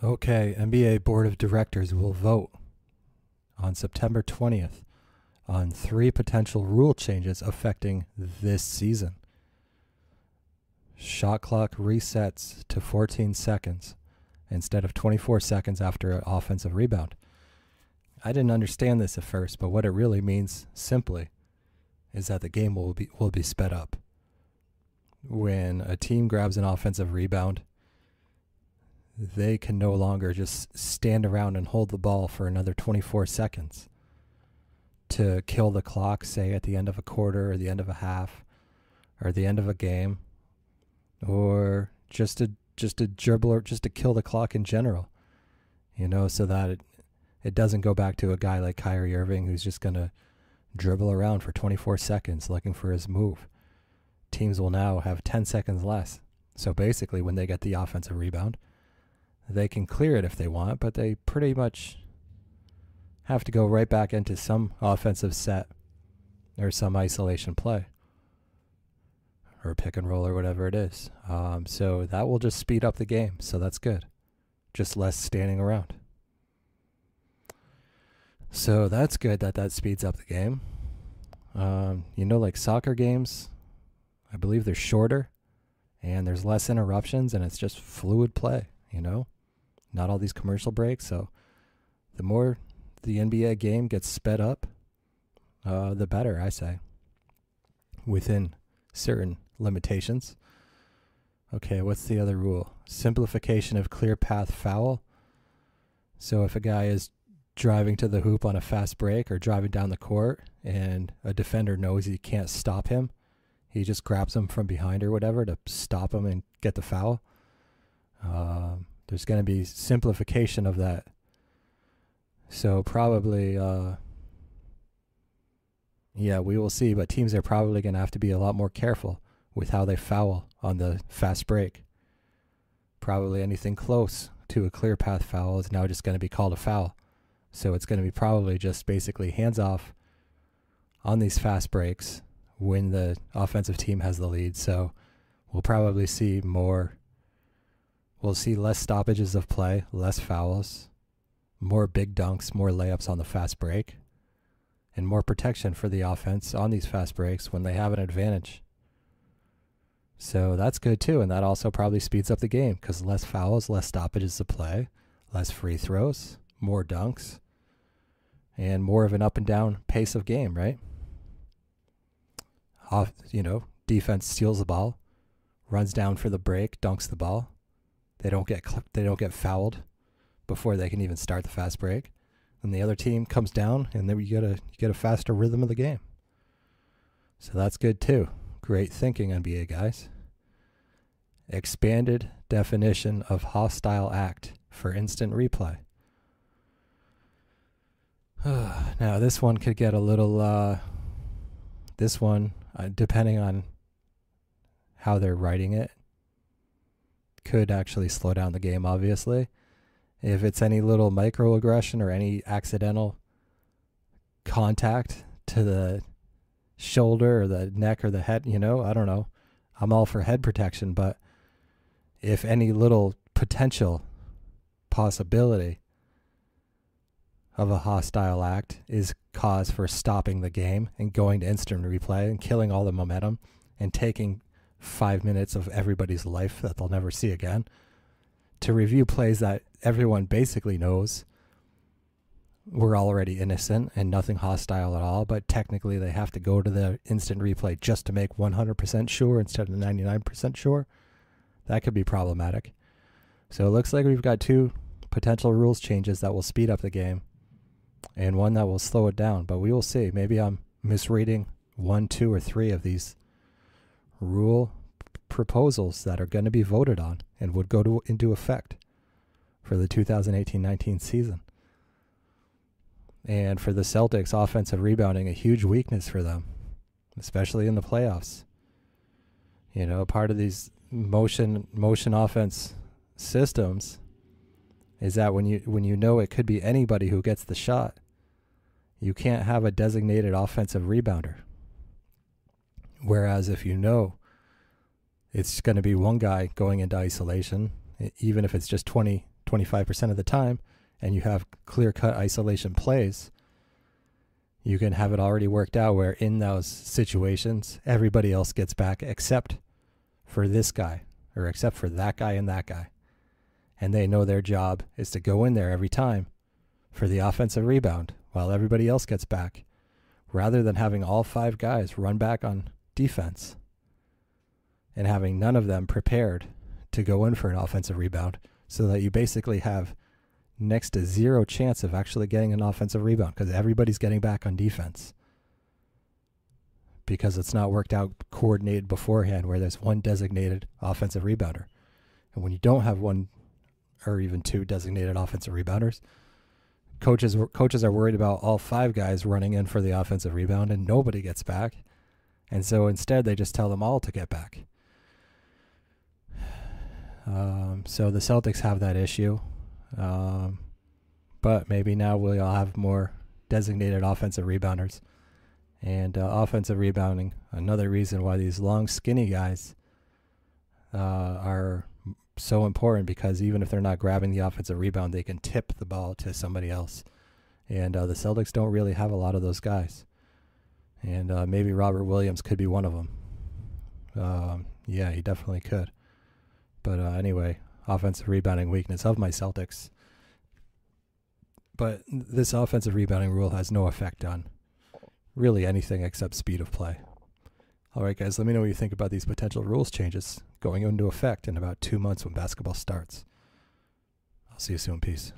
Okay, NBA Board of Directors will vote on September 20th on 3 potential rule changes affecting this season. Shot clock resets to 14 seconds instead of 24 seconds after an offensive rebound. I didn't understand this at first, but what it really means simply is that the game will be sped up. When a team grabs an offensive rebound, they can no longer just stand around and hold the ball for another 24 seconds to kill the clock, say at the end of a quarter or the end of a half or the end of a game, or just to dribble or just to kill the clock in general, so that it doesn't go back to a guy like Kyrie Irving who's just going to dribble around for 24 seconds looking for his move. Teams will now have 10 seconds less. So basically, when they get the offensive rebound, they can clear it if they want, but they pretty much have to go right back into some offensive set or some isolation play or pick and roll or whatever it is. So that will just speed up the game. So that's good. Just less standing around. So that's good that speeds up the game. Like soccer games, I believe they're shorter and there's less interruptions and it's just fluid play, not all these commercial breaks. So the more the NBA game gets sped up, the better, I say, within certain limitations. Okay, what's the other rule? Simplification of clear path foul. So if a guy is driving to the hoop on a fast break or driving down the court and a defender knows he can't stop him, he just grabs him from behind or whatever to stop him and get the foul. There's going to be simplification of that. So probably, we will see, but teams are probably going to have to be a lot more careful with how they foul on the fast break. Probably anything close to a clear path foul is now just going to be called a foul. So it's going to be probably just basically hands off on these fast breaks when the offensive team has the lead. So we'll probably see less stoppages of play, less fouls, more big dunks, more layups on the fast break, and more protection for the offense on these fast breaks when they have an advantage. So that's good too, and that also probably speeds up the game because less fouls, less stoppages of play, less free throws, more dunks, and more of an up and down pace of game, right? Defense steals the ball, runs down for the break, dunks the ball. They don't get fouled before they can even start the fast break. And the other team comes down, and then you get a faster rhythm of the game. So that's good too. Great thinking, NBA guys. Expanded definition of hostile act for instant replay. Now this one could get a little. Depending on how they're writing it, could actually slow down the game, obviously. If it's any little microaggression or any accidental contact to the shoulder or the neck or the head, I don't know. I'm all for head protection, but if any little potential possibility of a hostile act is cause for stopping the game and going to instant replay and killing all the momentum and taking 5 minutes of everybody's life that they'll never see again, to review plays that everyone basically knows were already innocent and nothing hostile at all, but technically they have to go to the instant replay just to make 100% sure instead of 99% sure, that could be problematic. So it looks like we've got 2 potential rules changes that will speed up the game and one that will slow it down, but we will see. Maybe I'm misreading 1, 2, or 3 of these rule proposals that are going to be voted on and would go into effect for the 2018-19 season. And for the Celtics, offensive rebounding, a huge weakness for them, especially in the playoffs. Part of these motion offense systems is that when you know it could be anybody who gets the shot, you can't have a designated offensive rebounder. Whereas if you know it's going to be one guy going into isolation, even if it's just 20 25% of the time, and you have clear-cut isolation plays, you can have it already worked out where in those situations, everybody else gets back except for this guy, or except for that guy and that guy. And they know their job is to go in there every time for the offensive rebound while everybody else gets back, rather than having all 5 guys run back on defense and having none of them prepared to go in for an offensive rebound, so that you basically have next to 0 chance of actually getting an offensive rebound because everybody's getting back on defense because it's not worked out coordinated beforehand where there's one designated offensive rebounder. And when you don't have one or even 2 designated offensive rebounders, coaches are worried about all 5 guys running in for the offensive rebound and nobody gets back. And so instead they just tell them all to get back. So the Celtics have that issue. But maybe now we'll all have more designated offensive rebounders. And offensive rebounding, another reason why these long, skinny guys are so important, because even if they're not grabbing the offensive rebound, they can tip the ball to somebody else. And the Celtics don't really have a lot of those guys. And maybe Robert Williams could be one of them. Yeah, he definitely could. But anyway, offensive rebounding weakness of my Celtics. But this offensive rebounding rule has no effect on really anything except speed of play. All right, guys, let me know what you think about these potential rules changes going into effect in about 2 months when basketball starts. I'll see you soon. Peace.